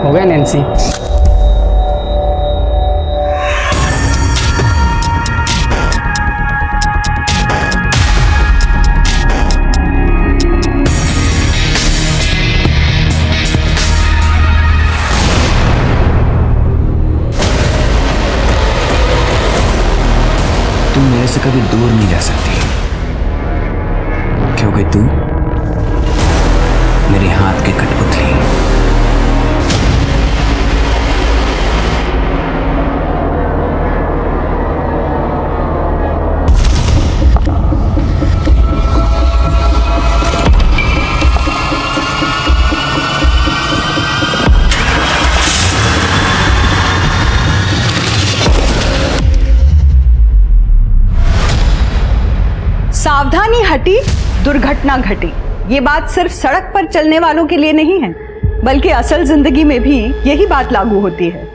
हो गया नैन्सी। तुम मेरे से कभी दूर नहीं जा सकती, क्योंकि तू मेरे हाथ की कठपुतली। सावधानी हटी, दुर्घटना घटी। ये बात सिर्फ सड़क पर चलने वालों के लिए नहीं है, बल्कि असल जिंदगी में भी यही बात लागू होती है।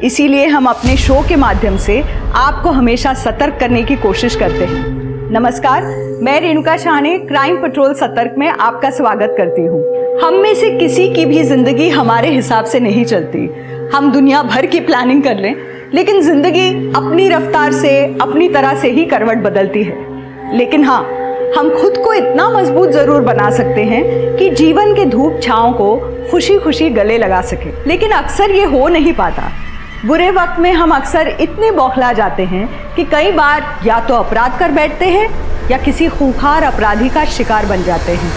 इसीलिए हम अपने शो के माध्यम से आपको हमेशा सतर्क करने की कोशिश करते हैं। नमस्कार, मैं रेणुका शाहने क्राइम पेट्रोल सतर्क में आपका स्वागत करती हूँ। हम में से किसी की भी जिंदगी हमारे हिसाब से नहीं चलती। हम दुनिया भर की प्लानिंग कर लें, लेकिन जिंदगी अपनी रफ्तार से, अपनी तरह से ही करवट बदलती है। लेकिन हाँ, हम खुद को इतना मजबूत जरूर बना सकते हैं कि जीवन के धूप छांव को खुशी खुशी गले लगा सके। लेकिन अक्सर ये हो नहीं पाता। बुरे वक्त में हम अक्सर इतने बौखला जाते हैं कि कई बार या तो अपराध कर बैठते हैं या किसी खूंखार अपराधी का शिकार बन जाते हैं।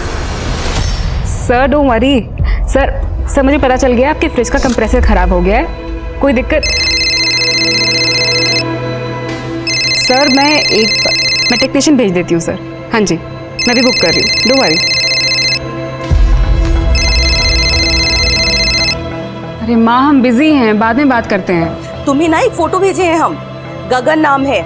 Sir don't worry. सर मुझे पता चल गया आपके फ्रिज का कंप्रेसर खराब हो गया है। कोई दिक्कत? सर मैं टेक्नीशियन भेज देती हूँ सर। हाँ जी, मैं भी बुक कर रही हूँ, डोंट वरी। अरे माँ, हम बिजी हैं, बाद में बात करते हैं। तुम्हें ना एक फोटो भेजे हैं हम। गगन नाम है,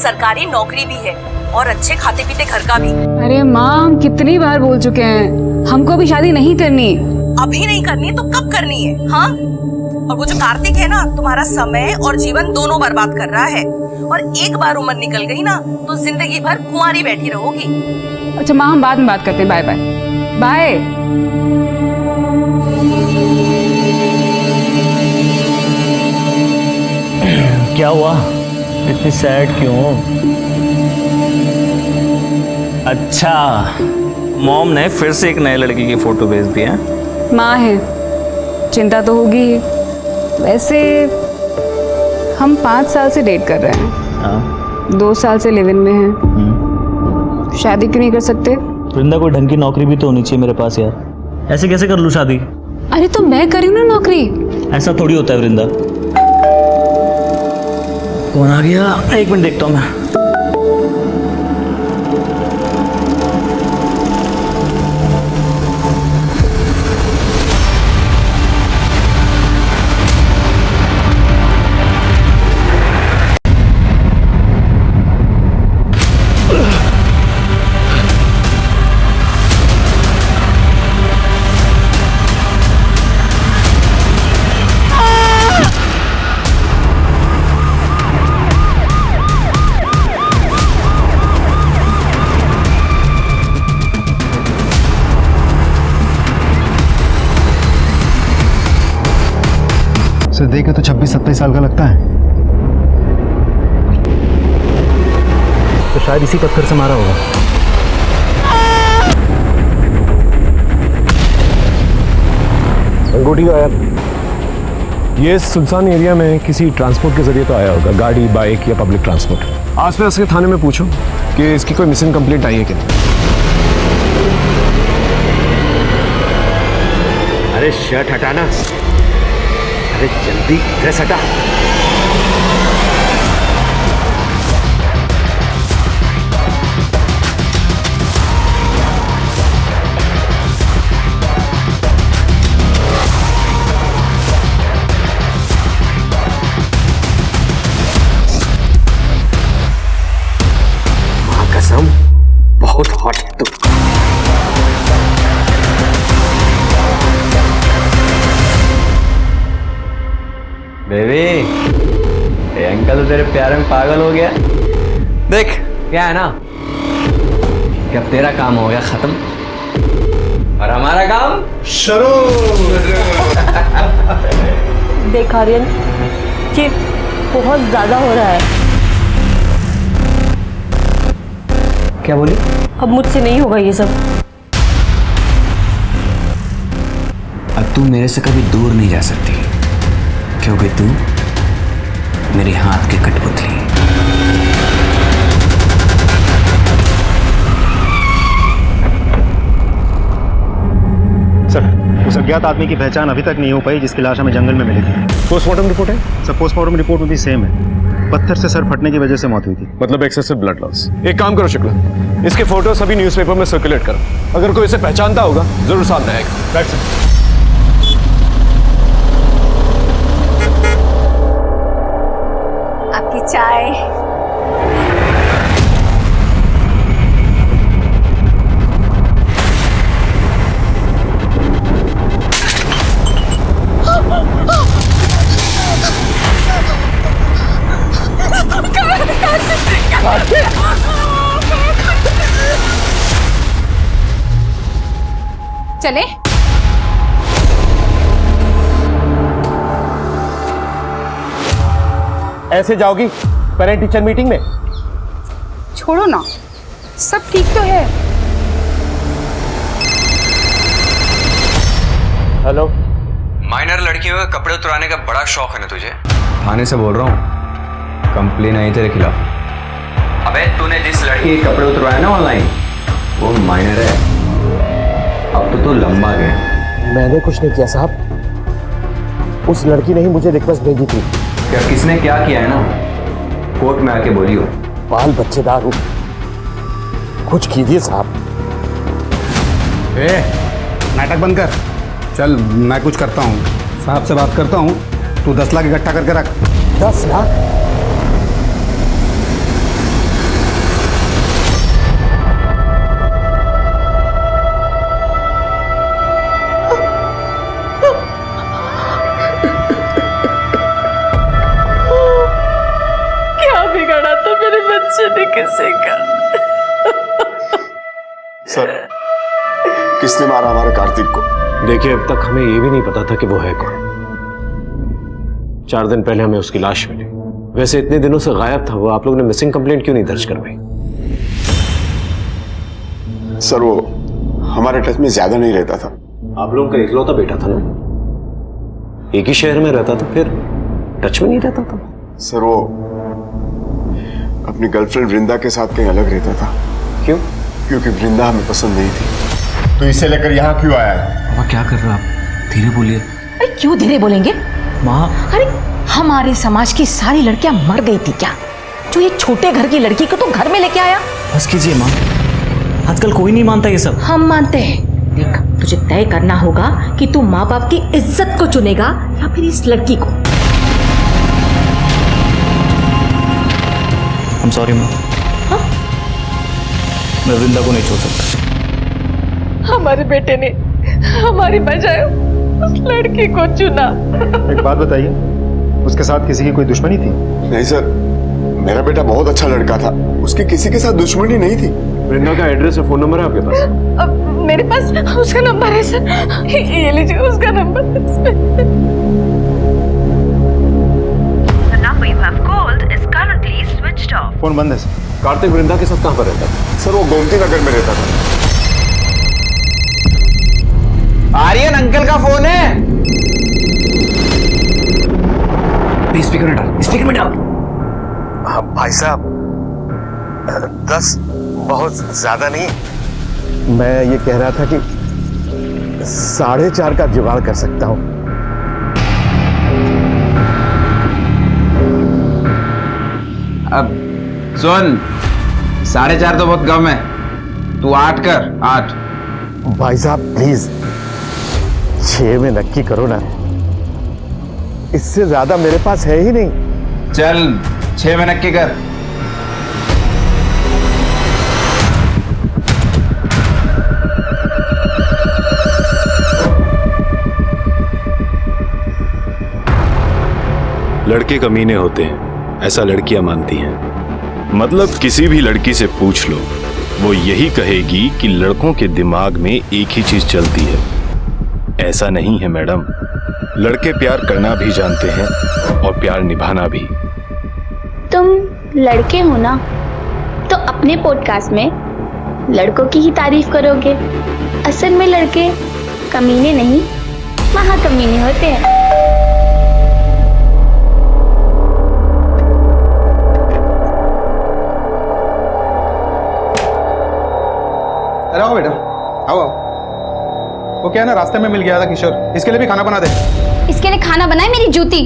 सरकारी नौकरी भी है और अच्छे खाते पीते घर का भी। अरे माँ, हम कितनी बार बोल चुके हैं, हमको अभी शादी नहीं करनी। अभी नहीं करनी तो कब करनी है? हाँ, और वो जो कार्तिक है ना, तुम्हारा समय और जीवन दोनों बर्बाद कर रहा है। और एक बार उम्र निकल गई ना तो जिंदगी भर कुंवारी बैठी रहोगी। अच्छा माँ, हम बाद में बात करते हैं। Bye bye bye. क्या हुआ, इतनी सैड क्यों? अच्छा, मॉम ने फिर से एक नए लड़की की फोटो भेज दी है। माँ है, चिंता तो होगी ही। वैसे हम 5 साल से डेट कर रहे हैं। 2 साल से लिव इन में हैं। शादी क्यों नहीं कर सकते? वृंदा, कोई ढंग की नौकरी भी तो होनी चाहिए मेरे पास यार। ऐसे कैसे कर लूँ शादी? अरे तो मैं करी हूँ ना नौकरी। ऐसा थोड़ी होता है वृंदा। कौन आ गया? 1 मिनट देखता हूँ मैं। से देखे तो 26-27 साल का लगता है, तो शायद इसी पत्थर से मारा होगा। अंगूठी का आया। ये सुनसान एरिया में किसी ट्रांसपोर्ट के जरिए तो आया होगा, गाड़ी, बाइक या पब्लिक ट्रांसपोर्ट। आसपास के थाने में पूछो कि इसकी कोई मिसिंग कंप्लेंट आई है कि नहीं। अरे शर्ट हटाना, अरे जल्दी ड्रेस हटा। मां कसम, बहुत हॉट है तू। बेबी, ये अंकल तो तेरे प्यार में पागल हो गया। देख क्या है ना, कि अब तेरा काम हो गया खत्म और हमारा काम देख आर्यन, ये बहुत ज्यादा हो रहा है। क्या बोली? अब मुझसे नहीं होगा ये सब। अब तू मेरे से कभी दूर नहीं जा सकती, क्योंकि तू मेरे हाथ की कठपुतली है। सर, उस अज्ञात आदमी की पहचान अभी तक नहीं हो पाई जिसकी लाश हमें जंगल में मिली थी। पोस्टमार्टम रिपोर्ट है? सर, पोस्टमार्टम रिपोर्ट में भी सेम है। पत्थर से सर फटने की वजह से मौत हुई थी। मतलब एक्सेसिव ब्लड लॉस। एक काम करो शुक्ला, इसके फोटो सभी न्यूज़पेपर में सर्कुलेट करो। अगर कोई इसे पहचानता होगा जरूर सामने आएगा। Right sir. आपकी चाय। चले? ऐसे जाओगी पेरेंट टीचर मीटिंग में? छोड़ो ना, सब ठीक तो है। हेलो। माइनर लड़कियों के कपड़े उतराने का बड़ा शौक है ना तुझे? थाने से बोल रहा हूँ, कंप्लेन आई तेरे खिलाफ। अबे तूने जिस लड़की के कपड़े उतरवाए ना ऑनलाइन, वो माइनर है। अब तो तू लंबा गया। मैंने कुछ नहीं किया साहब, उस लड़की ने ही मुझे रिक्वेस्ट भेजी थी। क्या किसने क्या किया है ना, कोर्ट में आके बोलियो। बाल बच्चेदार हूँ, कुछ कीजिए साहब। नाटक बंद कर, चल मैं कुछ करता हूँ, साहब से बात करता हूँ। तू 10 लाख इकट्ठा करके रख। 10 लाख? क्या बिगाड़ा था मेरे बच्चे ने किसी का? सर, किसने मारा हमारे कार्तिक को? देखिए, अब तक हमें ये भी नहीं पता था कि वो है कौन। 4 दिन पहले हमें उसकी लाश मिली। वैसे इतने दिनों से गायब था वो, आप लोगों ने मिसिंग कंप्लेंट क्यों नहीं दर्ज करवाई? सर, वो हमारे टच में ज्यादा नहीं रहता था। आप लोगों का इकलौता बेटा था ना, एक ही शहर में रहता था, फिर टच में नहीं रहता था? सर, वो अपनी गर्लफ्रेंड वृंदा के साथ कहीं अलग रहता था। क्यों? क्योंकि वृंदा हमें पसंद नहीं थी। तो इसे लेकर यहाँ क्यों आया है? पापा क्या कर रहे हो आप? धीरे बोलिए। अरे क्यों धीरे बोलेंगे माँ? अरे हमारे समाज की सारी लड़कियां मर गई थी क्या, जो ये छोटे घर की लड़की को तो घर में लेके आया? बस कीजिए माँ, आजकल कोई नहीं मानता ये सब। हम मानते हैं। देख, तुझे तय करना होगा कि तू माँ बाप की इज्जत को चुनेगा या फिर इस लड़की को। I'm sorry माँ। मैं वृंदा को नहीं छोड़ सकता। हमारे बेटे ने हमारी बजाय उस लड़की को चुना। एक बात बताइए, उसके साथ किसी की कोई दुश्मनी थी? नहीं सर, मेरा बेटा बहुत अच्छा लड़का था, उसकी किसी के साथ दुश्मनी नहीं थी। वृंदा का एड्रेस और फोन नंबर है आपके पास? मेरे पास उसका नंबर है सर, ये लीजिए उसका नंबर। फोन बंद है सर। कार्तिक वृंदा के साथ कहाँ पर रहता था? सर, वो गोमती नगर में रहता था। आर्यन अंकल का फोन है। स्पीकर में डाल, स्पीकर में डाल। हाँ भाई साहब, 10 बहुत ज्यादा नहीं। मैं ये कह रहा था कि 4.5 का जुगाड़ कर सकता हूँ। अब सुन, 4.5 तो बहुत कम है, तू 8 कर। 8 भाई साहब प्लीज 6 में नक्की करो ना, इससे ज्यादा मेरे पास है ही नहीं। चल 6 में नक्की कर। लड़के कमीने होते हैं, ऐसा लड़कियां मानती हैं। मतलब किसी भी लड़की से पूछ लो, वो यही कहेगी कि लड़कों के दिमाग में एक ही चीज चलती है, ऐसा नहीं है मैडम, लड़के प्यार करना भी जानते हैं और प्यार निभाना भी। तुम लड़के हो ना, तो अपने पॉडकास्ट में लड़कों की ही तारीफ करोगे। असल में लड़के कमीने नहीं, महाकमीने होते हैं। अरे आओ बेटा, आओ आओ। वो क्या है ना, रास्ते में मिल गया था किशोर, इसके लिए भी खाना बना दे। इसके लिए खाना बनाए मेरी जूती,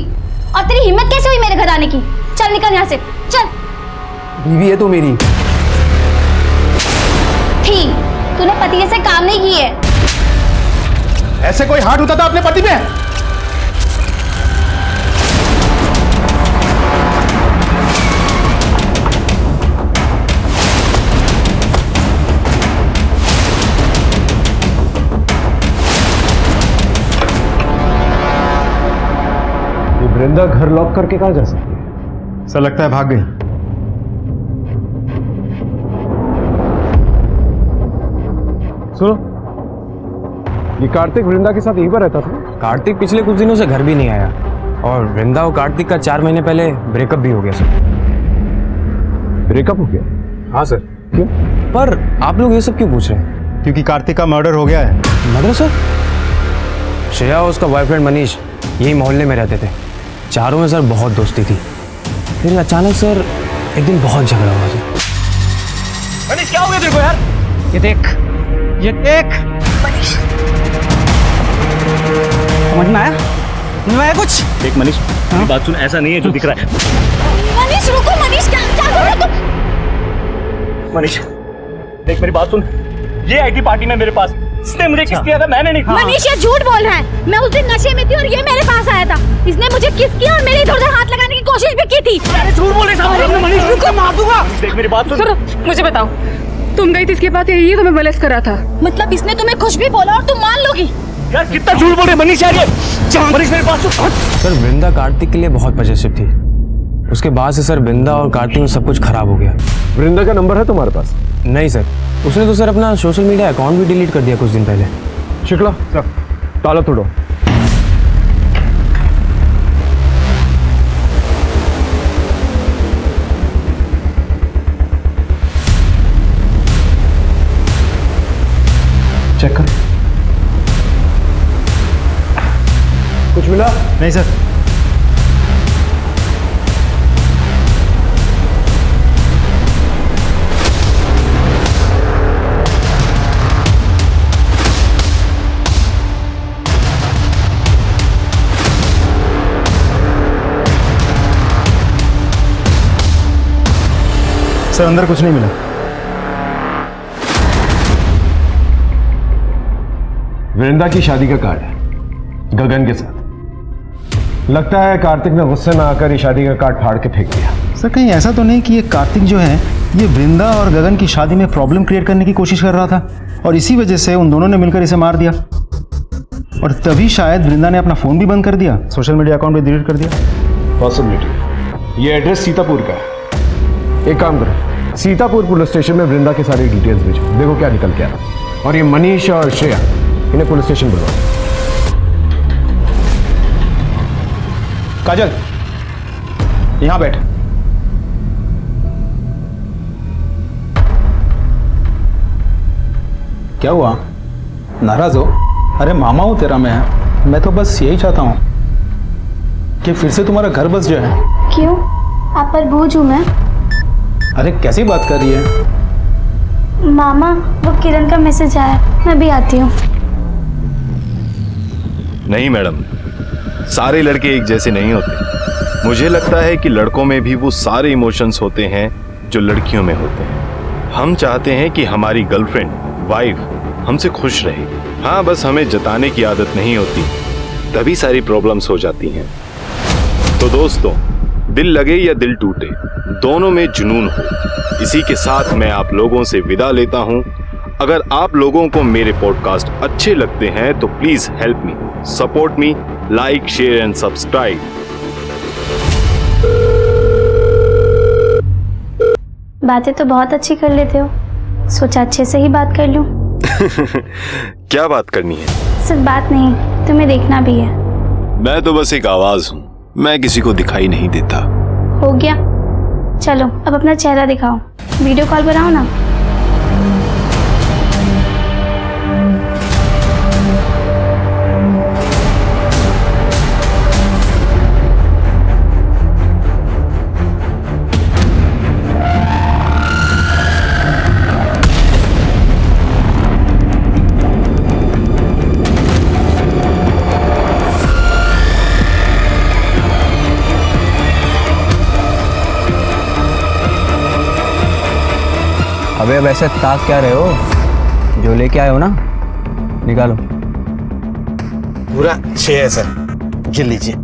और तेरी हिम्मत कैसे हुई मेरे घर आने की? चल निकल यहाँ से, चल। बीवी है तू मेरी। थी, तूने पति जैसे काम नहीं किए। ऐसे कोई हाथ उठाता अपने पति पे? वृंदा घर लॉक करके कहाँ जा सकती है? सर लगता है भाग गई। सुनो, ये कार्तिक वृंदा के साथ यहीं पर रहता था? कार्तिक पिछले कुछ दिनों से घर भी नहीं आया, और वृंदा और कार्तिक का 4 महीने पहले ब्रेकअप भी हो गया सर। ब्रेकअप हो गया? हाँ सर। क्यों? पर आप लोग ये सब क्यों पूछ रहे हैं? क्योंकि कार्तिक का मर्डर हो गया है। Murder sir? श्रेया और उसका बॉयफ्रेंड मनीष यही मोहल्ले में रहते थे। चारों में सर बहुत दोस्ती थी। फिर अचानक सर एक दिन बहुत झगड़ा हुआ सर। मनीष क्या हो गया तेरे को यार? ये देख, ये देख। मनीष, समझ में आया कुछ? देख मनीष, मेरी बात सुन, ऐसा नहीं है जो दिख रहा है। मनीष रुको, मनीष क्या कर रहे हो तुम? मनीष देख मेरी बात सुन, ये आईटी पार्टी में मेरे पास, इसने मुझे किस किया था, मैंने नहीं। मनीष ये झूठ बोल रहा है। मैं उस दिन नशे में थी और ये मेरे पास आया था। इसने मुझे किस किया और मेरे इधर-उधर हाथ लगाने की कोशिश भी की थी। अरे झूठ बोले साहब, मनीष रुको, मार दूंगा। देख मेरी बात सुन। मुझे बताओ, तुम गई थी इसके पास, ये तुम्हें बलेस करा था? मतलब इसने तुम्हें कुछ भी बोला और तुम मान लोगी? यार कितना झूठ बोल रहे मनीष यार ये। मनीष मेरी बात सुन। सर वृंदा कार्तिक के लिए बहुत पॉजिटिव थी। उसके बाद से सर वृंदा और कार्तिक में सब कुछ खराब हो गया। वृंदा का नंबर है तुम्हारे पास? नहीं सर, उसने तो सर अपना सोशल मीडिया अकाउंट भी डिलीट कर दिया कुछ दिन पहले। शुक्ला, ताला तोड़ो। चेक कर। कुछ मिला? नहीं सर। सर अंदर कुछ नहीं मिला। वृंदा की शादी का कार्ड है गगन के साथ। लगता है कार्तिक ने गुस्से में आकर ये शादी का कार्ड फाड़ के फेंक दिया। सर कहीं ऐसा तो नहीं कि ये कार्तिक जो है ये वृंदा और गगन की शादी में प्रॉब्लम क्रिएट करने की कोशिश कर रहा था और इसी वजह से उन दोनों ने मिलकर इसे मार दिया, और तभी शायद वृंदा ने अपना फ़ोन भी बंद कर दिया, सोशल मीडिया अकाउंट भी डिलीट कर दिया। पॉसिबिलिटी। ये एड्रेस सीतापुर का है। एक काम करो, सीतापुर पुलिस स्टेशन में वृंदा के सारी डिटेल्स भेजो, देखो क्या निकल के आ रहा है। और ये मनीष और श्रेया, इन्हें पुलिस स्टेशन बुलवाओ। काजल यहाँ बैठ। क्या हुआ, नाराज हो? अरे मामा हूँ तेरा मैं तो बस यही चाहता हूँ कि फिर से तुम्हारा घर बस जाए। क्यों, आप पर बोझ हूँ मैं? अरे कैसी बात कर रही है? मामा वो किरण का मैसेज आया, मैं भी आती हूँ। नहीं मैडम, सारे लड़के एक जैसे नहीं होते। मुझे लगता है कि लड़कों में भी वो सारे इमोशंस होते हैं जो लड़कियों में होते हैं। हम चाहते हैं कि हमारी गर्लफ्रेंड, वाइफ हमसे खुश रहे। हाँ, बस हमें जताने की आदत नहीं होती, तभी सारी प्रॉब्लम्स हो जाती हैं। तो दोस्तों, दिल लगे या दिल टूटे, दोनों में जुनून हो। इसी के साथ मैं आप लोगों से विदा लेता हूं। अगर आप लोगों को मेरे पॉडकास्ट अच्छे लगते हैं तो please help me, support me, like, share and subscribe. बातें तो बहुत अच्छी कर लेते हो, सोचा अच्छे से ही बात कर लूं। क्या बात करनी है? सिर्फ बात नहीं, तुम्हें देखना भी है। मैं तो बस एक आवाज हूँ, मैं किसी को दिखाई नहीं देता। हो गया, चलो अब अपना चेहरा दिखाओ, वीडियो कॉल पर आओ ना। अबे वैसे ताक क्या रहे हो, जो लेके आए हो ना निकालो। पूरा 6 है सर, गिन लीजिए।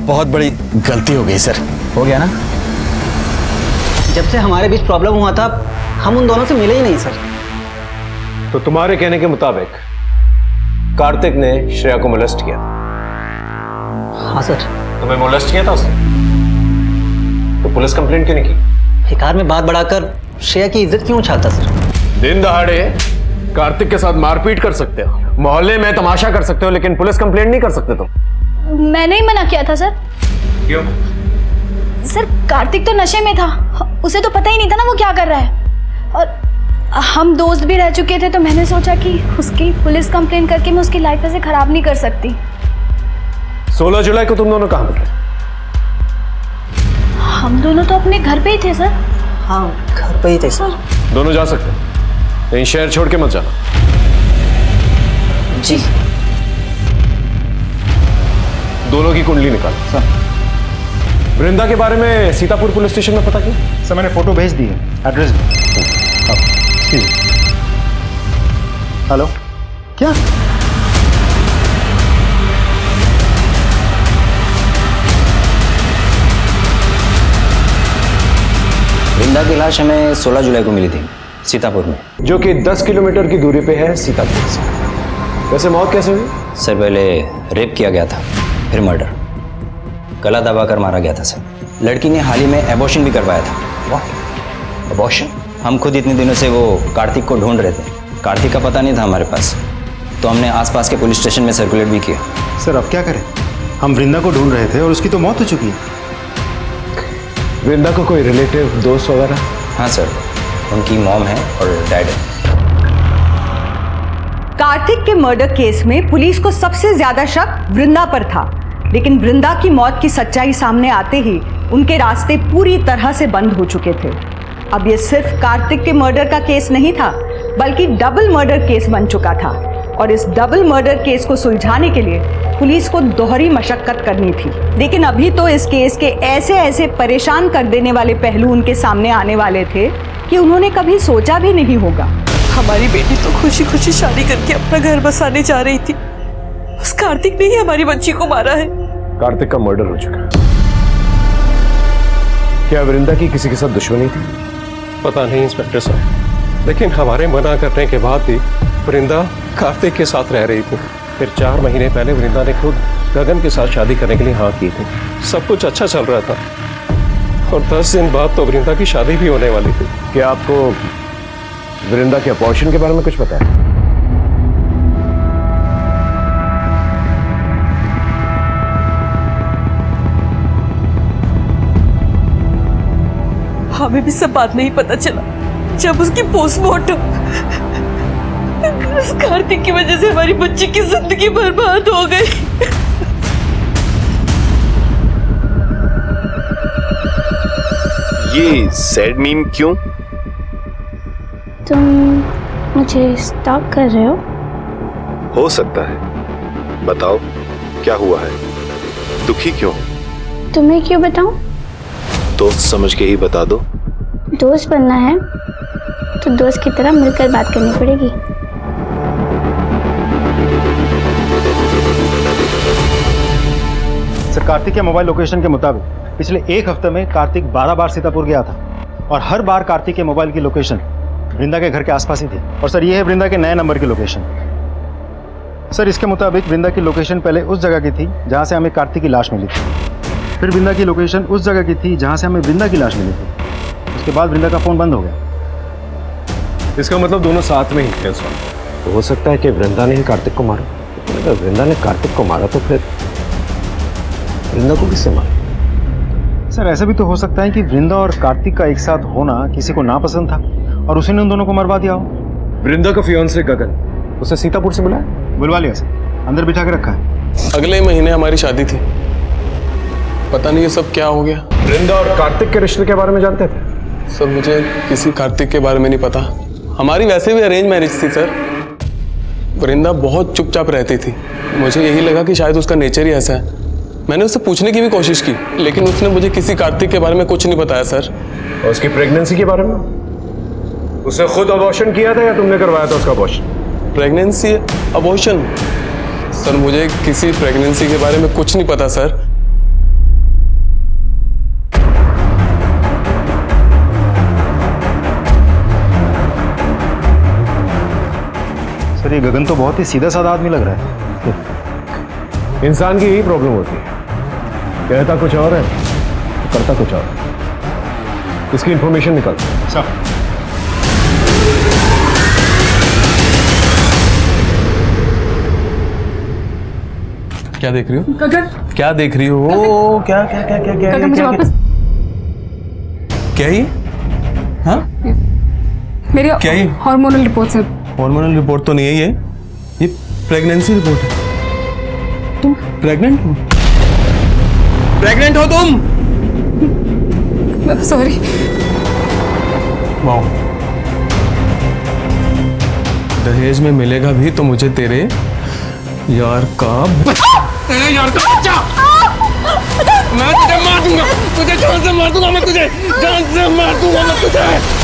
बहुत बड़ी गलती हो गई सर। हो गया ना? जब से हमारे बीच प्रॉब्लम हुआ था हम उन दोनों से मिले ही नहीं सर। तो तुम्हारे कहने के मुताबिक कार्तिक ने श्रेया को मोलेस्ट किया? हाँ सर। तुम्हें मोलेस्ट किया था उसने? तो पुलिस कंप्लेंट क्यों नहीं की? बेकार में बात बढ़ाकर श्रेया की इज्जत क्यों उछालता सर? दिन दहाड़े कार्तिक के साथ मारपीट कर सकते हो, मोहल्ले में तमाशा कर सकते हो, लेकिन पुलिस कंप्लेंट नहीं कर सकते तुम। मैंने ही मना किया था सर। क्यों? सर कार्तिक तो नशे में था, उसे तो पता ही नहीं था ना वो क्या कर रहा है, और हम दोस्त भी रह चुके थे, तो मैंने सोचा कि उसकी पुलिस कंप्लेंट करके मैं उसकी लाइफ ऐसे खराब नहीं कर सकती। 16 जुलाई को तुम दोनों कहाँ मिले? हम दोनों तो अपने घर पे ही थे सर। हाँ घर पे ही थे सर। दोनों जा सकते हो, कहीं शहर छोड़ के मत जाना। जी। दोनों की कुंडली निकाल सर। वृंदा के बारे में सीतापुर पुलिस स्टेशन में पता किया? सर मैंने फोटो भेज दी है, एड्रेस भी। हेलो, क्या? वृंदा की लाश हमें 16 जुलाई को मिली थी सीतापुर में, जो कि 10 किलोमीटर की दूरी पे है सीतापुर से। वैसे मौत कैसे हुई? सर पहले रेप किया गया था, फिर मर्डर, गला दबाकर मारा गया था सर। लड़की ने हाल ही में एबॉर्शन भी करवाया था। व्हाट? एबॉर्शन? हम खुद इतने दिनों से वो कार्तिक को ढूंढ रहे थे, कार्तिक का पता नहीं था हमारे पास, तो हमने आसपास के पुलिस स्टेशन में सर्कुलेट भी किया। सर अब क्या करें, हम वृंदा को ढूंढ रहे थे और उसकी तो मौत हो चुकी है। वृंदा को कोई रिलेटिव दोस्त वगैरह? हाँ सर, उनकी मॉम है और डैड है। कार्तिक के मर्डर केस में पुलिस को सबसे ज्यादा शक वृंदा पर था, लेकिन वृंदा की मौत की सच्चाई सामने आते ही उनके रास्ते पूरी तरह से बंद हो चुके थे। अब ये सिर्फ कार्तिक के मर्डर का केस नहीं था, बल्कि डबल मर्डर केस बन चुका था, और इस डबल मर्डर केस को सुलझाने के लिए पुलिस को दोहरी मशक्कत करनी थी। लेकिन अभी तो इस केस के ऐसे ऐसे परेशान कर देने वाले पहलू उनके सामने आने वाले थे कि उन्होंने कभी सोचा भी नहीं होगा। हमारी बेटी तो खुशी खुशी शादी करके अपना घर बसाने जा रही थी, उस कार्तिक ने ही हमारी बच्ची को मारा है। कार्तिक का मर्डर हो चुका है। क्या वृंदा की किसी के साथ दुश्मनी थी? पता नहीं इंस्पेक्टर साहब, लेकिन हमारे मना करने के बाद भी वृंदा कार्तिक के साथ रह रही थी। फिर 4 महीने पहले वृंदा ने खुद गगन के साथ शादी करने के लिए हाँ की थी। सब कुछ अच्छा चल रहा था, और 10 दिन बाद तो वृंदा की शादी भी होने वाली थी। क्या आपको वृंदा के अपॉर्शन के बारे में कुछ पता है? हमें भी सब बात नहीं पता चला जब उसकी पोस्टमार्टम। कार्तिक की वजह से हमारी बच्ची की जिंदगी बर्बाद हो गई। ये सैड मीम क्यों? तुम मुझे स्टॉक कर रहे हो सकता है, बताओ क्या हुआ है, दुखी क्यों? तुम्हें क्यों बताऊं? दोस्त समझ के ही बता दो। दोस्त बनना है तो दोस्त की तरह मिलकर बात करनी पड़ेगी। सर कार्तिक के मोबाइल लोकेशन के मुताबिक पिछले 1 हफ्ते में कार्तिक 12 बार सीतापुर गया था, और हर बार कार्तिक के मोबाइल की लोकेशन वृंदा के घर के आसपास ही थी। और सर ये है वृंदा के नए नंबर की लोकेशन। सर इसके मुताबिक वृंदा की लोकेशन पहले उस जगह की थी जहां से हमें कार्तिक की लाश मिली थी, फिर वृंदा की लोकेशन उस जगह की थी जहां से हमें वृंदा की लाश मिली थी। उसके बाद वृंदा का फोन बंद हो गया। इसका मतलब दोनों साथ में ही थे उस वक्त? तो हो सकता है कि वृंदा ने ही कार्तिक को मारा। लेकिन अगर वृंदा ने कार्तिक को मारा तो फिर वृंदा को किससे मारा? सर ऐसा भी तो हो सकता है कि वृंदा और कार्तिक का एक साथ होना किसी को नापसंद था और उसी ने उन दोनों को मरवा दिया हो। वृंदा का फियांसे गगन, उसे सीतापुर से बुलाया? बुलवा लिया सर, अंदर बिठा के रखा है। अगले महीने हमारी शादी थी, पता नहीं ये सब क्या हो गया। वृंदा और कार्तिक के रिश्ते के बारे में जानते थे? सर मुझे किसी कार्तिक के बारे में नहीं पता। हमारी वैसे भी अरेंज मैरिज थी सर। वृंदा बहुत चुपचाप रहती थी, मुझे यही लगा कि शायद उसका नेचर ही ऐसा है। मैंने उससे पूछने की भी कोशिश की, लेकिन उसने मुझे किसी कार्तिक के बारे में कुछ नहीं बताया सर। और उसकी प्रेगनेंसी के बारे में? उसने खुद अबॉर्शन किया था या तुमने करवाया था उसका अबॉर्शन? Pregnancy, abortion? सर मुझे किसी प्रेगनेंसी के बारे में कुछ नहीं पता सर। सर ये गगन तो बहुत ही सीधा साधा आदमी लग रहा है। इंसान की यही प्रॉब्लम होती है, कहता कुछ और है करता कुछ और। इसकी इंफॉर्मेशन निकाल। क्या देख रही हो? गगन, क्या देख रही हो? क्या क्या क्या क्या क्या गगन मुझे वापस क्या ही? हाँ मेरी क्या ये? हार्मोनल रिपोर्ट्स हैं। हार्मोनल रिपोर्ट तो नहीं है ये प्रेगनेंसी रिपोर्ट है। तुम प्रेग्नेंट हो? प्रेग्नेंट हो तुम? सॉरी। वाओ, दहेज में मिलेगा भी तो मुझे तेरे यार का तेरे यार का बच्चा मैं तुझे मार दूंगा, तुझे जान से मार दूंगा, मैं तुझे जान से मार दूंगा मैं तुझे।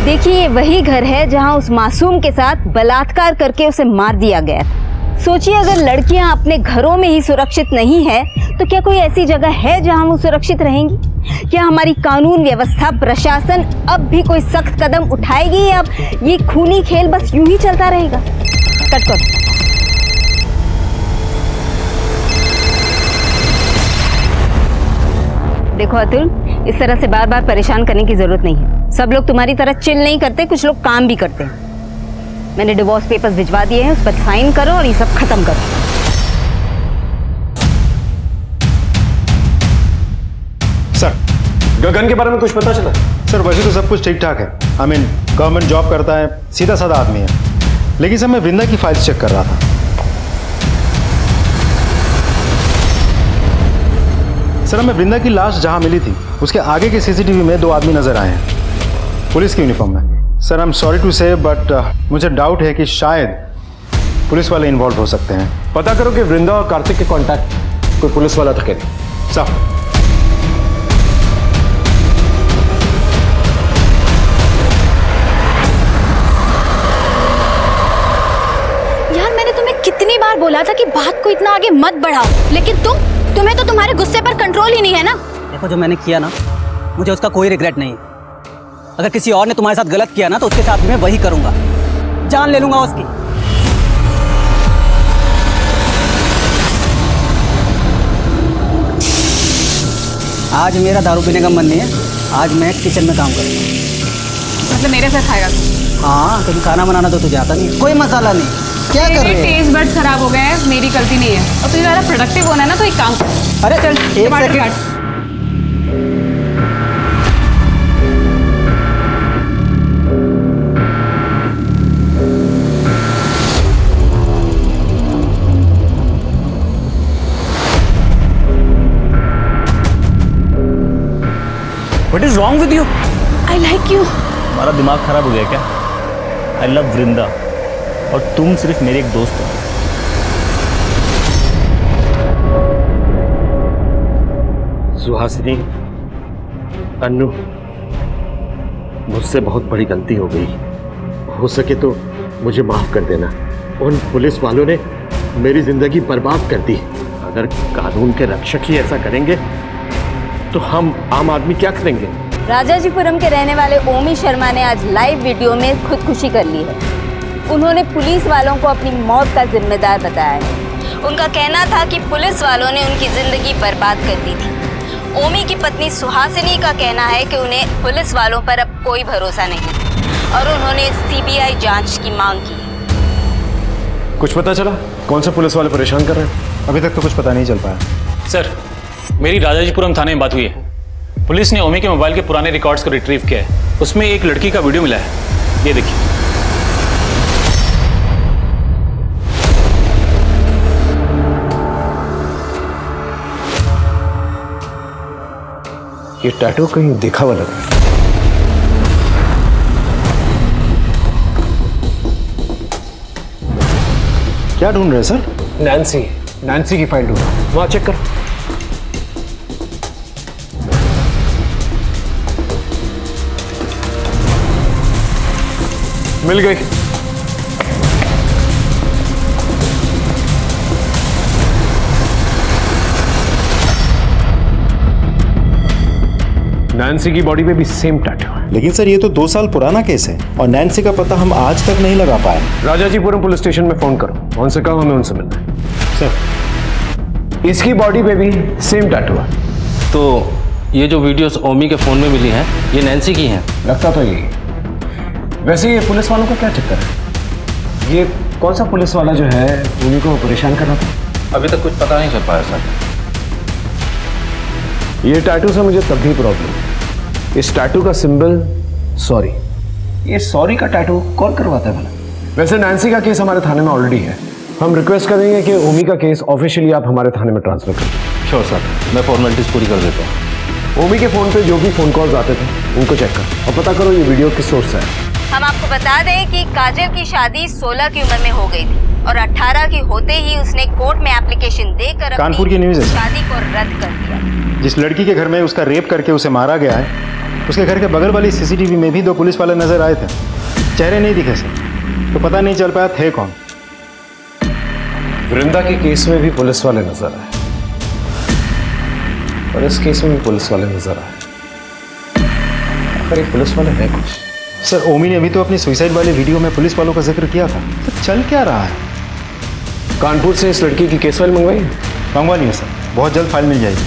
देखिए वही घर है जहां उस मासूम के साथ बलात्कार करके उसे मार दिया गया था। सोचिए अगर लड़कियां अपने घरों में ही सुरक्षित नहीं है तो क्या कोई ऐसी जगह है जहां वो सुरक्षित रहेंगी? क्या हमारी कानून व्यवस्था प्रशासन अब भी कोई सख्त कदम उठाएगी या अब ये खूनी खेल बस यूं ही चलता रहेगा? कट कर। देखो अतुल, इस तरह से बार बार परेशान करने की जरूरत नहीं है। सब लोग तुम्हारी तरह चिल नहीं करते, कुछ लोग काम भी करते हैं। मैंने डिवोर्स पेपर्स भिजवा दिए हैं, उस पर साइन करो और ये सब खत्म करो। सर गगन के बारे में कुछ पता चला? सर वैसे तो सब कुछ ठीक ठाक है। आई मीन गवर्नमेंट जॉब करता है, सीधा साधा आदमी है। लेकिन सर मैं वृंदा की फाइल्स चेक कर रहा था। सर हमें वृंदा की लाश जहां मिली थी उसके आगे के सीसीटीवी में 2 आदमी नजर आए हैं पुलिस की यूनिफॉर्म में। Sir I am sorry to say but मुझे डाउट है कि शायद पुलिस वाले इन्वॉल्व हो सकते हैं। पता करो कि वृंदा और कार्तिक के कांटेक्ट कोई पुलिस वाला था क्या? साहब यार मैंने तुम्हें कितनी बार बोला था कि बात को इतना आगे मत बढ़ाओ, लेकिन तुम्हें तो तुम्हारे गुस्से पर कंट्रोल ही नहीं है ना। देखो जो मैंने किया ना, मुझे उसका कोई रिग्रेट नहीं। अगर किसी और ने तुम्हारे साथ गलत किया ना तो उसके साथ भी मैं वही करूंगा, जान ले लूंगा उसकी। आज मेरा दारू पीने का मन नहीं है, आज मैं किचन में काम करूंगा। मतलब मेरे साथ खाएगा? हाँ, क्योंकि खाना बनाना तो तुझे आता नहीं, कोई मसाला नहीं। क्या कर रहे हैं? टेस्ट बड्स खराब हो गए हैं, मेरी गलती नहीं है। और तुझे ज़्यादा प्रोडक्टिव होना है ना तो एक काम कर। अरे चल एक second. What is wrong with you? I like you. तुम्हारा दिमाग खराब हो गया क्या? I love वृंदा और तुम सिर्फ मेरे एक दोस्त हो। सुहासिनी, अन्नू, मुझसे बहुत बड़ी गलती हो गई। हो सके तो मुझे माफ कर देना। उन पुलिस वालों ने मेरी जिंदगी बर्बाद कर दी। अगर कानून के रक्षक ही ऐसा करेंगे तो हम आम आदमी क्या करेंगे? राजाजीपुरम के रहने वाले ओमी शर्मा ने आज लाइव वीडियो में खुदकुशी कर ली है। उन्होंने पुलिस वालों को अपनी मौत का जिम्मेदार बताया है। उनका कहना था कि पुलिस वालों ने उनकी जिंदगी बर्बाद कर दी थी। ओमी की पत्नी सुहासिनी का कहना है कि उन्हें पुलिस वालों पर अब कोई भरोसा नहीं और उन्होंने सीबीआई जांच की मांग की। कुछ पता चला कौन से पुलिस वाले परेशान कर रहे हैं? अभी तक तो कुछ पता नहीं चल पाया। सर, मेरी राजाजीपुरम थाने में बात हुई है। पुलिस ने ओमी के मोबाइल के पुराने रिकॉर्ड्स को रिट्रीव किया है। उसमें एक लड़की का वीडियो मिला है, ये देखिए। ये टैटू कहीं देखा हुआ लग रहा है। क्या ढूंढ रहे हैं सर? नैन्सी की फाइल ढूंढ, वहां चेक कर। मिल गई। नैन्सी की बॉडी पे भी सेम टैटू है। लेकिन सर ये तो 2 साल पुराना केस है और नैन्सी का पता हम आज तक नहीं लगा पाए। राजाजीपुरम पुलिस स्टेशन में फोन करो, उनसे कहो हमें उनसे मिलना है। सर इसकी बॉडी पे भी सेम टैटू है। तो ये जो वीडियोस ओमी के फोन में मिली हैं, ये नैन्सी की हैं? लगता तो यही। वैसे ये पुलिस वालों का क्या चक्कर है? ये कौन सा पुलिस वाला जो है उन्हीं को परेशान कर रहा था? अभी तक कुछ पता नहीं चल पाया सर। ये टैटू से मुझे तब भी प्रॉब्लम। इस टैटू का सिंबल सॉरी। ये सॉरी का टैटू कौन करवाता है भला? वैसे नैन्सी का केस हमारे थाने में ऑलरेडी है। हम रिक्वेस्ट करेंगे कि ओमी का केस ऑफिशियली आप हमारे थाने में ट्रांसफर करें। श्योर सर, मैं फॉर्मेलिटीज पूरी कर देता हूँ। ओमी के फोन पे जो भी फोन कॉल्स आते थे उनको चेक कर और पता करो ये वीडियो किस सोर्स से है। हम आपको बता दें कि काजल की शादी 16 की उम्र में हो गई थी और 18 की होते ही उसने कोर्ट में एप्लीकेशन देकर कानपुर की न्यूज़ है। शादी को रद्द कर दिया। जिस लड़की के घर में उसका रेप करके उसे मारा गया है, उसके घर के बगल वाली सीसीटीवी में भी 2 पुलिस वाले नजर आए थे। चेहरे नहीं दिखे सर, तो पता नहीं चल पाया थे कौन। वृंदा के केस में भी पुलिस वाले नजर आए और इस केस में भी पुलिस वाले नजर आए। आखिर एक पुलिस वाले है कुछ। सर ओमी ने भी तो अपनी सुसाइड वाले वीडियो में पुलिस वालों का जिक्र किया था। तो चल क्या रहा है? कानपुर से इस लड़की की केस फाइल मंगवाई? मंगवा लिया सर, बहुत जल्द फाइल मिल जाएगी।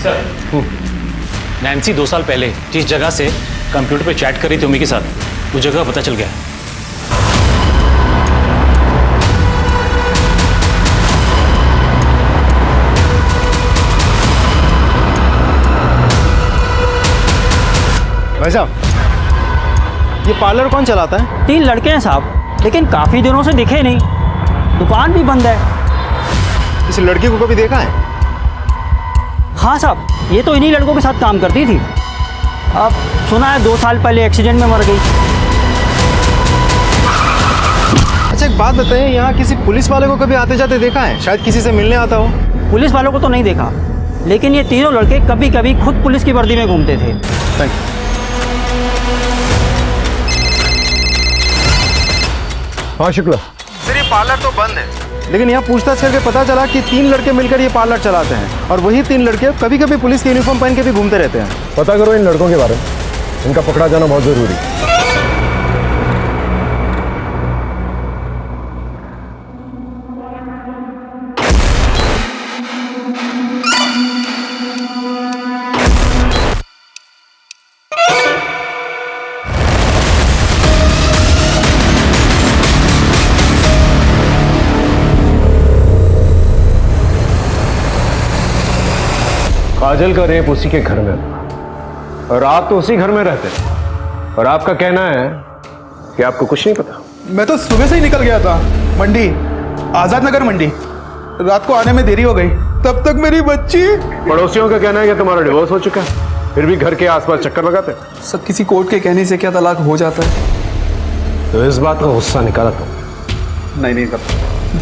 सर, नैन्सी 2 साल पहले जिस जगह से कंप्यूटर पे चैट कर रही थी ओमी के साथ, उस जगह पता चल गया। भाई साहब, ये पार्लर कौन चलाता है? 3 लड़के हैं साहब, लेकिन काफी दिनों से दिखे नहीं। दुकान भी बंद है। इस लड़की को कभी देखा है? हाँ साहब, ये तो इन्हीं लड़कों के साथ काम करती थी। अब सुना है 2 साल पहले एक्सीडेंट में मर गई। अच्छा एक बात बताइए, यहाँ किसी पुलिस वाले को कभी आते जाते देखा है? शायद किसी से मिलने आता हो। पुलिस वालों को तो नहीं देखा, लेकिन ये तीनों लड़के कभी कभी खुद पुलिस की वर्दी में घूमते थे। Thank you. हाँ शुक्ला। सर ये पार्लर तो बंद है, लेकिन यहाँ पूछताछ करके पता चला कि 3 लड़के मिलकर ये पार्लर चलाते हैं और वही 3 लड़के कभी कभी पुलिस की यूनिफॉर्म पहन के भी घूमते रहते हैं। पता करो इन लड़कों के बारे में, इनका पकड़ा जाना बहुत जरूरी है। काजल का रेप उसी के घर में हुआ और आप तो उसी घर में रहते थे और आपका कहना है कि आपको कुछ नहीं पता। मैं तो सुबह से ही निकल गया था मंडी, आजाद नगर मंडी। रात को आने में देरी हो गई, तब तक मेरी बच्ची। पड़ोसियों का कहना है कि तुम्हारा डिवोर्स हो चुका है, फिर भी घर के आसपास चक्कर लगाते। सब किसी कोर्ट के कहने से क्या तलाक हो जाता है? तो इस बात का गुस्सा निकाला तुम? नहीं सब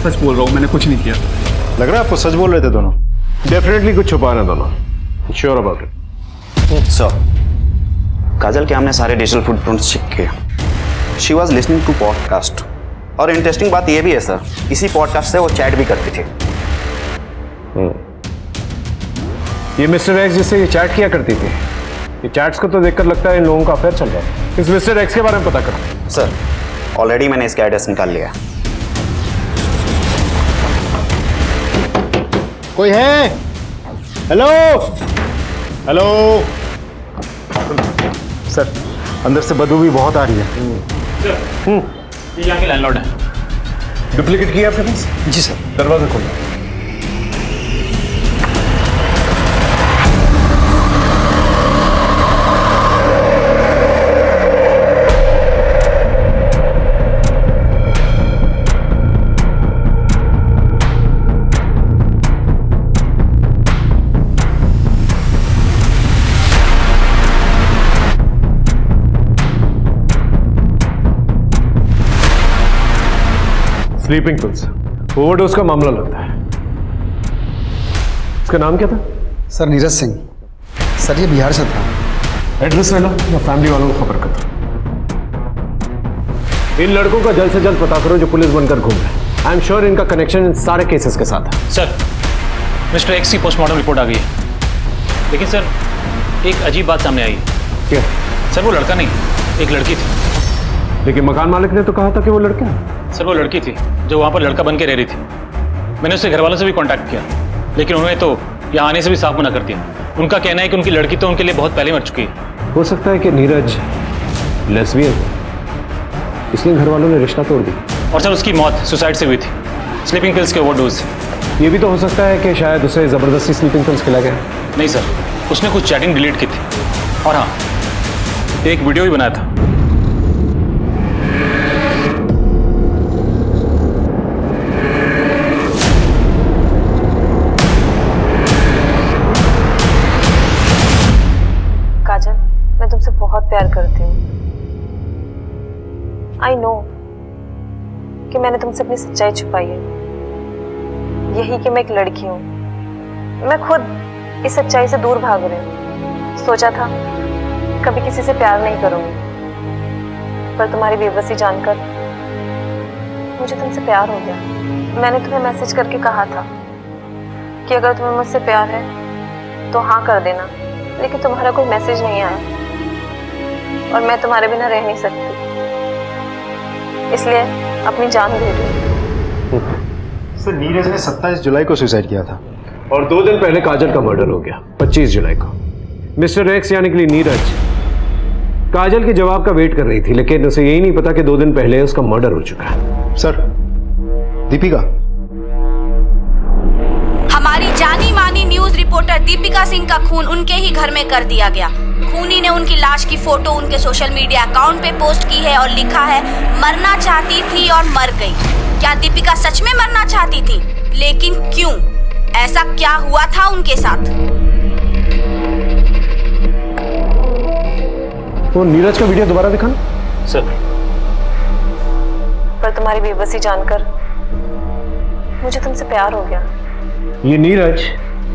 सच बोल रहा हूँ, मैंने कुछ नहीं किया। लग रहा है आपको सच बोल रहे थे दोनों। डेफिनेटली कुछ छुपा ना दोनों। Sure about it? Sir, Kajal के हमने सारे डिजिटल फुटप्रिंट्स चेक किए। She was listening to podcast, और इंटरेस्टिंग बात यह भी है सर, इसी पॉडकास्ट से वो चैट भी करती थी। ये मिस्टर एक्स जिससे ये चैट किया करती थी, ये चैट्स को तो देखकर लगता है इन लोगों का अफेयर चल रहा है। इस मिस्टर एक्स के बारे में पता करो। सर, ऑलरेडी मैंने इसका एड्रेस निकाल लिया। कोई है? हेलो हेलो सर, अंदर से बदबू भी बहुत आ रही है। ये यहाँ के लैंडलॉर्ड है। डुप्लीकेट किया आपके पास? जी सर। दरवाजा खोलो। स्लीपिंग पिल्स, ओवरडोज का मामला लगता है। इसका नाम क्या था? सर नीरज सिंह। सर ये बिहार से था। एड्रेस ले लो, मैं फैमिली वालों को खबर करता हूं। इन लड़कों का जल्द से जल्द पता करो जो पुलिस बनकर घूम रहे हैं। आई एम श्योर इनका कनेक्शन इन सारे केसेस के साथ है। सर, मिस्टर एक्स की पोस्टमार्टम रिपोर्ट आ गई है, लेकिन सर एक अजीब बात सामने आई है। क्या? सर वो लड़का नहीं, एक लड़की थी। लेकिन मकान मालिक ने तो कहा था कि वो लड़का है। सर वो लड़की थी जो वहाँ पर लड़का बन के रह रही थी। मैंने उससे घर वालों से भी कांटेक्ट किया, लेकिन उन्होंने तो यहाँ आने से भी साफ मना कर दिया। उनका कहना है कि उनकी लड़की तो उनके लिए बहुत पहले मर चुकी है। हो सकता है कि नीरज लेस्बियन, इसलिए घर वालों ने रिश्ता तोड़ दिया। और सर उसकी मौत सुसाइड से हुई थी, स्लीपिंग पिल्स के ओवरडोज। ये भी तो हो सकता है कि शायद उसे जबरदस्ती स्लीपिंग पिल्स खिला गया। नहीं सर, उसने कुछ चैटिंग डिलीट की थी, और हाँ एक वीडियो भी बनाया था। काजल, मैं तुमसे बहुत प्यार करती हूँ। आई नो कि मैंने तुमसे अपनी सच्चाई छुपाई है, यही कि मैं एक लड़की हूँ। मैं खुद इस सच्चाई से दूर भाग रही हूँ। सोचा था कभी किसी से प्यार नहीं करूँगी, पर तुम्हारी बेबसी जानकर मुझे तुमसे प्यार हो गया। मैंने तुम्हें मैसेज करके कहा था कि अगर तुम्हें मुझसे प्यार है तो हाँ कर देना, लेकिन तुम्हारा कोई मैसेज नहीं आया और मैं तुम्हारे बिना रह नहीं सकती, इसलिए अपनी जान दे रही हूँ। सर नीरज ने 27 जुलाई को सुसाइड किया था, और 2 दिन पहले काजल का मर्डर हो गया 25 जुलाई को। मिस्टर एक्स यानी कि नीरज काजल के जवाब का वेट कर रही थी, लेकिन उसे यही नहीं पता कि 2 दिन पहले उसका मर्डर हो चुका है। सर दीपिका, हमारी जानी मानी न्यूज रिपोर्टर दीपिका सिंह का खून उनके ही घर में कर दिया गया। खूनी ने उनकी लाश की फोटो उनके सोशल मीडिया अकाउंट पे पोस्ट की है और लिखा है मरना चाहती थी और मर गई। क्या दीपिका सच में मरना चाहती थी? लेकिन क्यों? ऐसा क्या हुआ था उनके साथ? वो नीरज का वीडियो दोबारा दिखाना। सर, पर तुम्हारी बेबसी जानकर मुझे तुमसे प्यार हो गया। ये नीरज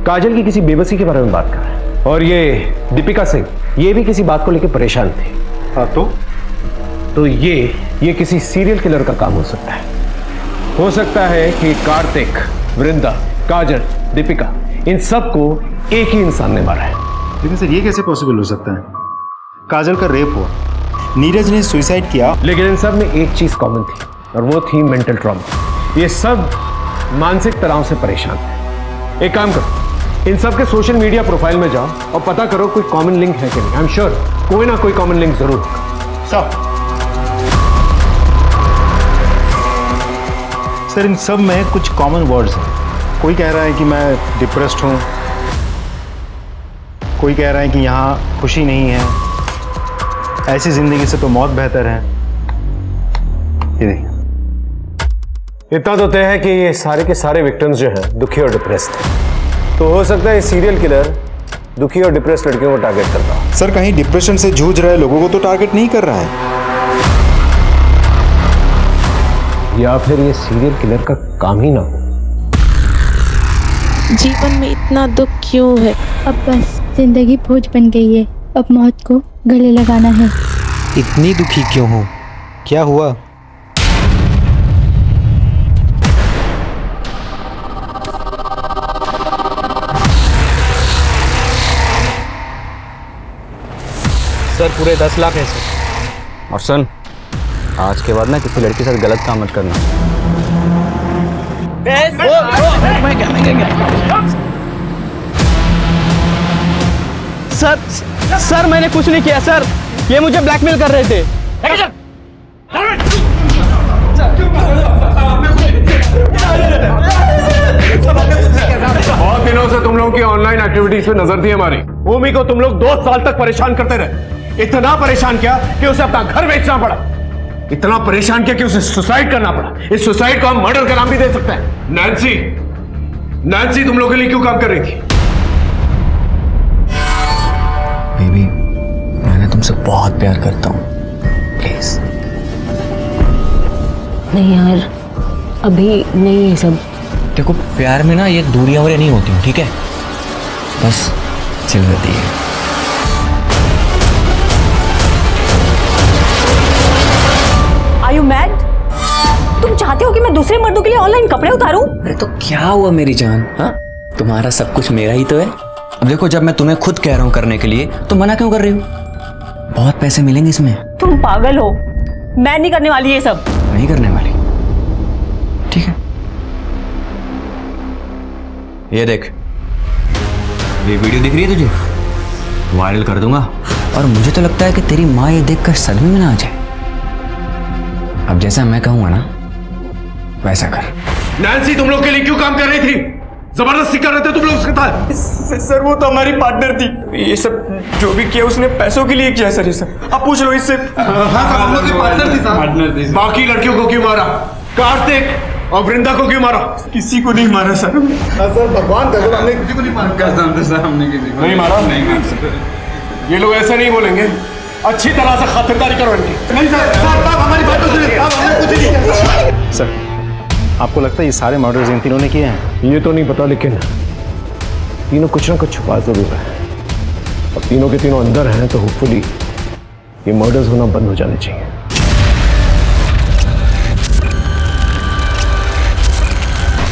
काजल की किसी बेबसी के बारे में बात कर रहा है, और ये दीपिका सिंह ये भी किसी बात को लेकर परेशान थे। हाँ तो ये किसी सीरियल किलर का काम हो सकता है। हो सकता है कि कार्तिक, वृंदा, काजल, दीपिका, इन सबको एक ही इंसान ने मारा है। लेकिन सर ये कैसे पॉसिबल हो सकता है? काजल का रेप हुआ, नीरज ने सुसाइड किया, लेकिन इन सब में एक चीज कॉमन थी, और वो थी मेंटल ट्रॉमा। ये सब मानसिक तनाव से परेशान थे। एक काम करो, इन सब के सोशल मीडिया प्रोफाइल में जाओ और पता करो कोई कॉमन लिंक है कि नहीं। आई एम श्योर कोई ना कोई कॉमन लिंक जरूर होगा। सर इन सब में कुछ कॉमन वर्ड्स हैं। कोई कह रहा है कि मैं डिप्रेस्ड हूँ, कोई कह रहा है कि यहाँ खुशी नहीं है, ऐसी जिंदगी से तो मौत बेहतर है। ये देखिए, इतना तो तय है कि ये सारे के सारे विक्टिम्स जो हैं दुखी और डिप्रेस्ड हैं। तो हो सकता है सीरियल किलर दुखी और डिप्रेस्ड लड़कियों को टारगेट करता हो। सर कहीं डिप्रेशन से जूझ रहे लोगों को तो टारगेट नहीं कर रहा है, या फिर ये सीरियल किलर का काम ही ना हो। जीवन में इतना दुख क्यों है? अब बस जिंदगी बोझ बन गई है, अब मौत को गले लगाना है। इतनी दुखी क्यों हो? क्या हुआ? सर पूरे 10 लाख है सर। और सुन, आज के बाद ना किसी लड़की के साथ गलत काम मत करना। सर मैंने कुछ नहीं किया सर, ये मुझे ब्लैकमेल कर रहे थे। बहुत दिनों से तुम लोगों की ऑनलाइन एक्टिविटीज पे नजर थी हमारी। भूमि को तुम लोग 2 साल तक परेशान करते रहे। इतना परेशान किया कि उसे अपना घर बेचना पड़ा। इतना परेशान किया कि उसे सुसाइड करना पड़ा। इस सुसाइड को हम मर्डर का नाम भी दे सकते हैं। नैन्सी तुम लोगों के लिए क्यों काम कर रही थी? बेबी, मैं तुमसे बहुत प्यार करता हूँ, प्लीज। नहीं यार, अभी नहीं ये सब। देखो प्यार में ना ये दूरियां वूरियां नहीं होती, ठीक है? बस चिल रहती है। Are you mad? तुम चाहते हो कि मैं दूसरे मर्दों के लिए ऑनलाइन कपड़े उतारूं? अरे तो क्या हुआ मेरी जान? हाँ, तुम्हारा सब कुछ मेरा ही तो है। अब देखो, जब मैं तुम्हें खुद कह रहा हूँ करने के लिए, तो मना क्यों कर रही हो? बहुत पैसे मिलेंगे इसमें। तुम पागल हो, मैं नहीं करने वाली ये सब। नहीं करने वाली? ठीक है, ये देख, ये वीडियो दिख रही है तुझे? वायरल कर दूंगा। और मुझे तो लगता है कि तेरी माँ ये देखकर सदमे में ना आ जाए। अब जैसा मैं कहूंगा ना वैसा कर। नैन्सी तुम लोग के लिए क्यों काम कर रही थी? जबरदस्ती कर रहे थे तुम लोग उसके साथ? सर वो तो हमारी पार्टनर थी। ये सब जो भी किया उसने पैसों के लिए किया सर। ये सब आप पूछ लो इससे। हाँ, हम लोग की पार्टनर थी। बाकी लड़कियों को क्यों मारा? कार्तिक और वृंदा को क्यों मारा? किसी को नहीं मारा सर। सर भगवान कसम, हमने किसी को नहीं मारा। कसम सर, हमने किसी को नहीं मारा। ये लोग ऐसा नहीं बोलेंगे। अच्छी तरह से खातिरदारी करो इनकी। नहीं सर, हमारी बात तो सुनिए। हमने कुछ नहीं किया। सर, आपको लगता है ये सारे मर्डर्स इन तीनों ने किए हैं? ये तो नहीं पता, लेकिन तीनों कुछ ना कुछ छुपा जरूर है। अब तीनों के तीनों अंदर हैं तो होपफुली ये मर्डर्स होना बंद हो जाने चाहिए।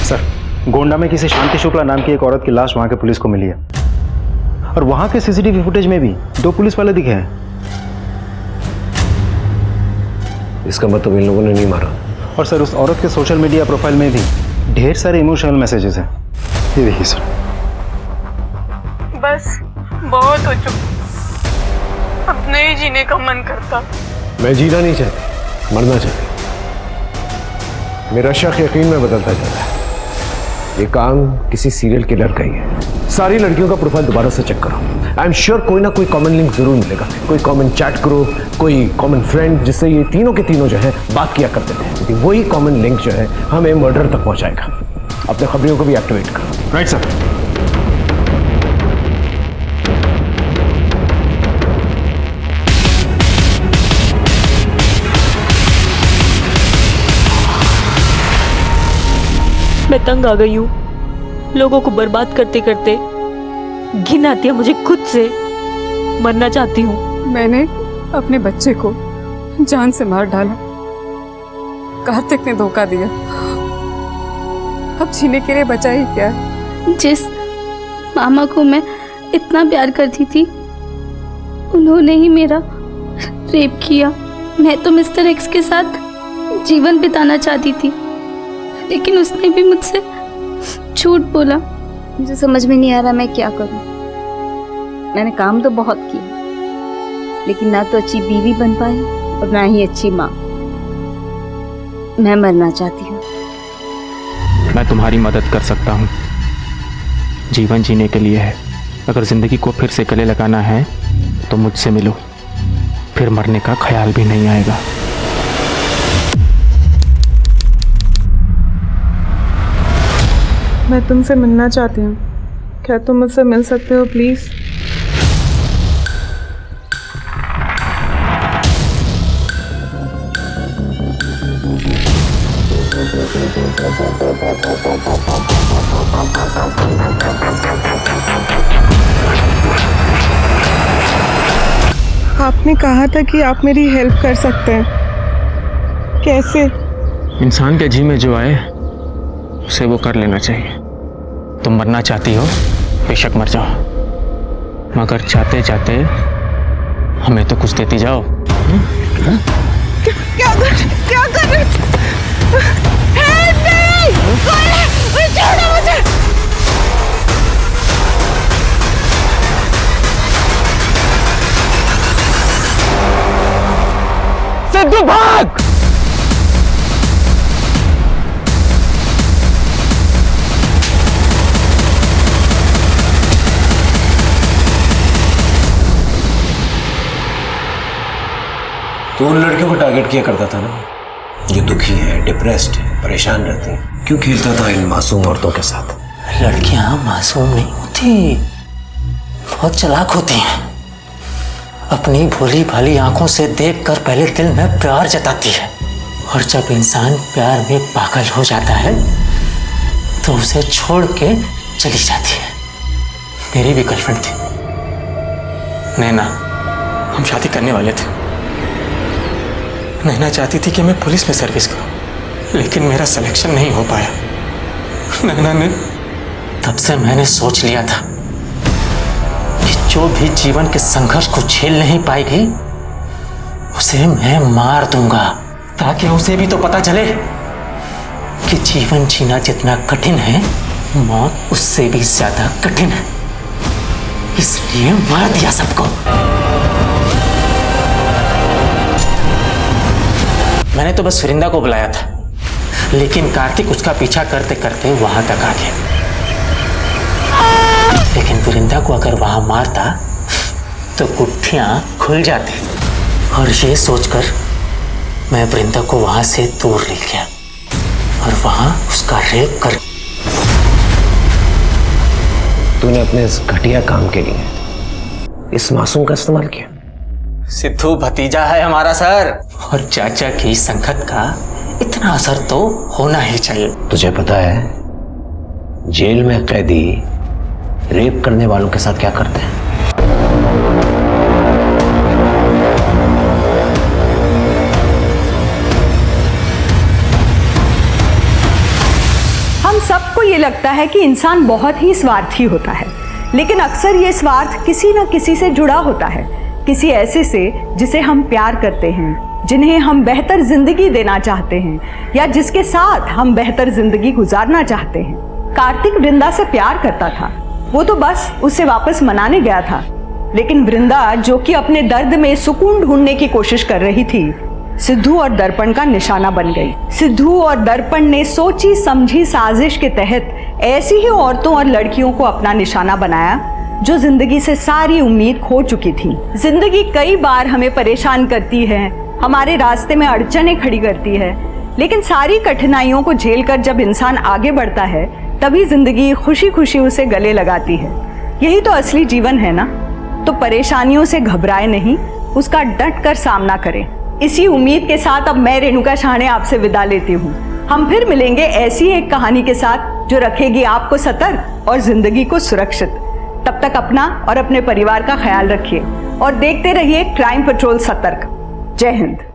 सर, गोंडा में किसी शांति शुक्ला नाम की एक औरत की लाश वहां के पुलिस को मिली है, और वहां के सीसीटीवी फुटेज में भी 2 पुलिस वाले दिखे हैं। इसका मतलब इन लोगों ने नहीं मारा। और सर, उस औरत के सोशल मीडिया प्रोफाइल में भी ढेर सारे इमोशनल मैसेजेस हैं। ये देखिए सर। बस बहुत हो चुका, अब नहीं जीने का मन करता। मैं जीना नहीं चाहती, मरना चाहती। मेरा शक यकीन में बदलता जा रहा है। ये काम किसी सीरियल किलर का ही है। सारी लड़कियों का प्रोफाइल दोबारा से चेक करो। आई एम श्योर कोई ना कोई कॉमन लिंक जरूर मिलेगा। कोई कॉमन चैट ग्रुप, कोई कॉमन फ्रेंड, जिससे ये तीनों के तीनों जो है बात किया करते थे। क्योंकि वही कॉमन लिंक जो है हमें मर्डर तक पहुंचाएगा। अपने खबरियों को भी एक्टिवेट करो। Right sir. मैं तंग आ गई हूँ, लोगों को बर्बाद करते करते घिन आती है मुझे खुद से। मरना चाहती हूँ। मैंने अपने बच्चे को जान से मार डाला, कार्तिक ने धोखा दिया। अब जीने के लिए बचा ही क्या है? जिस मामा को मैं इतना प्यार करती थी, उन्होंने ही मेरा रेप किया। मैं तो मिस्टर एक्स के साथ जीवन बिताना चाहती थी, लेकिन उसने भी मुझसे झूठ बोला। मुझे समझ में नहीं आ रहा मैं क्या करूं। मैंने काम तो बहुत किया, लेकिन ना तो अच्छी बीवी बन पाई और ना ही अच्छी माँ। मैं मरना चाहती हूँ। मैं तुम्हारी मदद कर सकता हूँ। जीवन जीने के लिए है। अगर जिंदगी को फिर से गले लगाना है तो मुझसे मिलो, फिर मरने का ख्याल भी नहीं आएगा। मैं तुमसे मिलना चाहती हूँ, क्या तुम मुझसे मिल सकते हो प्लीज? आपने कहा था कि आप मेरी हेल्प कर सकते हैं। कैसे? इंसान के जी में जो आए उसे वो कर लेना चाहिए। तुम मरना चाहती हो, बेशक मर जाओ, मगर चाहते चाहते हमें तो कुछ देती जाओ। क्या कर रहे? Help me! कोई छोड़ो मुझे! सिद्धू भाग! तो उन लड़कियों को टारगेट किया करता था ना, जो दुखी है, डिप्रेस्ड है, परेशान रहती हैं। क्यों खेलता था इन मासूम औरतों के साथ? लड़कियां मासूम नहीं होती, बहुत चालाक होती हैं। अपनी भोली भाली आंखों से देखकर पहले दिल में प्यार जताती है, और जब इंसान प्यार में पागल हो जाता है तो उसे छोड़ के चली जाती है। मेरी भी गर्लफ्रेंड थी नैना, हम शादी करने वाले थे। नैना चाहती थी कि मैं पुलिस में सर्विस करूं, लेकिन मेरा सिलेक्शन नहीं हो पाया। नैना ने, तब से मैंने सोच लिया था कि जो भी जीवन के संघर्ष को झेल नहीं पाएगी उसे मैं मार दूंगा, ताकि उसे भी तो पता चले कि जीवन जीना जितना कठिन है, मौत उससे भी ज्यादा कठिन है। इसलिए मार दिया सबको। मैंने तो बस वृंदा को बुलाया था, लेकिन कार्तिक उसका पीछा करते करते वहां तक आ गया। लेकिन वृंदा को अगर वहां मारता तो गुत्थियां खुल जाती, और ये सोचकर मैं वृंदा को वहां से दूर ले गया और वहां उसका रेप कर। तूने अपने इस घटिया काम के लिए इस मासूम का इस्तेमाल किया। सिद्धू भतीजा है हमारा सर, और चाचा की संगत का इतना असर तो होना ही चाहिए। तुझे पता है जेल में कैदी रेप करने वालों के साथ क्या करते हैं? हम सबको ये लगता है कि इंसान बहुत ही स्वार्थी होता है, लेकिन अक्सर ये स्वार्थ किसी न किसी से जुड़ा होता है, किसी ऐसे से जिसे हम प्यार करते हैं, जिन्हें हम बेहतर जिंदगी देना चाहते हैं, या जिसके साथ हम बेहतर जिंदगी गुजारना चाहते हैं। कार्तिक वृंदा से प्यार करता था, वो तो बस उसे वापस मनाने गया था, लेकिन वृंदा जो कि अपने दर्द में सुकून ढूंढने की कोशिश कर रही थी, सिद्धू और दर्पण का निशाना बन गई। सिद्धू और दर्पण ने सोची समझी साजिश के तहत ऐसी ही औरतों और लड़कियों को अपना निशाना बनाया जो जिंदगी से सारी उम्मीद खो चुकी थी। जिंदगी कई बार हमें परेशान करती है, हमारे रास्ते में अड़चनें खड़ी करती है, लेकिन सारी कठिनाइयों को झेलकर जब इंसान आगे बढ़ता है तभी जिंदगी खुशी खुशी उसे गले लगाती है। यही तो असली जीवन है ना। तो परेशानियों से घबराए नहीं, उसका डट कर सामना करें। इसी उम्मीद के साथ अब मैं रेणुका शाहणे आपसे विदा लेती हूँ। हम फिर मिलेंगे ऐसी एक कहानी के साथ जो रखेगी आपको सतर्क और जिंदगी को सुरक्षित। तब तक अपना और अपने परिवार का ख्याल रखिए और देखते रहिए क्राइम पेट्रोल सतर्क। जय हिंद।